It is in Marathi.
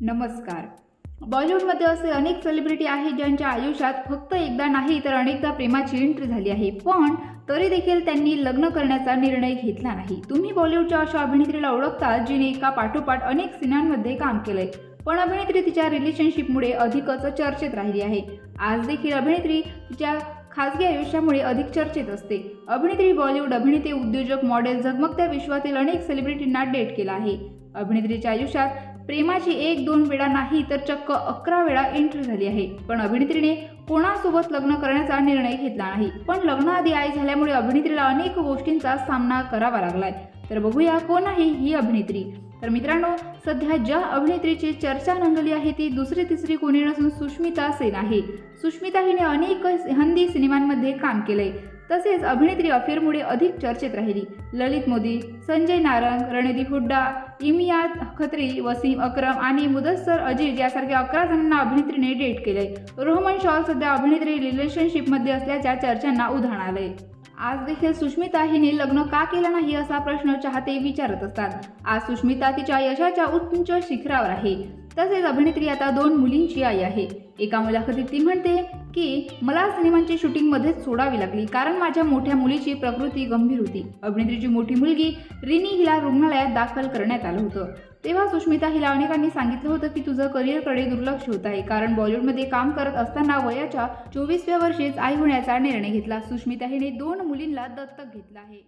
नमस्कार. बॉलिवूडमध्ये असे अनेक सेलिब्रिटी आहेत ज्यांच्या आयुष्यात फक्त एकदा नाही तर अनेकदा प्रेमाची एंट्री झाली आहे, पण तरी देखील त्यांनी लग्न करण्याचा निर्णय घेतला नाही. तुम्ही बॉलिवूडच्या अशा अभिनेत्रीला ओळखता जिने एका पाठोपाठ अनेक सिनेमांमध्ये काम केलंय, पण अभिनेत्री तिच्या रिलेशनशिपमुळे अधिकच चर्चेत राहिली आहे. आज देखील अभिनेत्री तिच्या खासगी आयुष्यामुळे अधिक चर्चेत असते. अभिनेत्री बॉलिवूड अभिनेते, उद्योजक, मॉडेल, झगमगत्या विश्वातील अनेक सेलिब्रिटींना डेट केला आहे. अभिनेत्रीच्या आयुष्यात प्रेमाची 1-2 वेळा नाही तर चक्क 11 वेळा एंट्री झाली आहे, पण अभिनेत्रीने कोणासोबत लग्न करण्याचा निर्णय घेतला नाही. पण लग्नाआधी आई झाल्यामुळे अभिनेत्रीला अनेक गोष्टींचा सामना करावा लागलाय. तर बघूया कोण आहे ही अभिनेत्री. तर मित्रांनो, सध्या ज्या अभिनेत्रीची चर्चा रंगली आहे ती दुसरी तिसरी कोणी नसून सुष्मिता सेन आहे. सुष्मिता हिने अनेक हिंदी सिनेमांमध्ये काम केलंय. तसेच अभिनेत्री अफेअरमुळे अधिक चर्चेत राहिली. ललित मोदी, संजय नारंग, रणदीप हुड्डा, इम्तियाज खत्री, वसीम अक्रम आणि मुदस्सर अजीज यासारख्या 11 जणांना अभिनेत्रीने डेट केलंय. रोहमन शॉल सध्या अभिनेत्री रिलेशनशिपमध्ये असल्याच्या चर्चांना उधाण आलंय. आज देखील सुष्मिता हिने लग्न का केलं नाही असा प्रश्न चाहते विचारत असतात. आज सुष्मिता तिच्या यशाच्या उच्च शिखरावर आहे. तसेच अभिनेत्री आता 2 मुलींची आई आहे. एका मुलाखतीत ती म्हणते की मला सिनेमांची शूटिंगमध्येच सोडावी लागली कारण माझ्या मोठ्या मुलीची प्रकृती गंभीर होती. अभिनेत्रीची मोठी मुलगी रिनी हिला रुग्णालयात दाखल करण्यात आलं होतं. तेव्हा सुष्मिता हिला अनेकांनी सांगितलं होतं की तुझं करिअरकडे दुर्लक्ष होत आहे, कारण बॉलिवूडमध्ये काम करत असताना वयाच्या 24व्या वर्षीच आई होण्याचा निर्णय घेतला. सुष्मिता हिने 2 मुलींना दत्तक घेतलं आहे.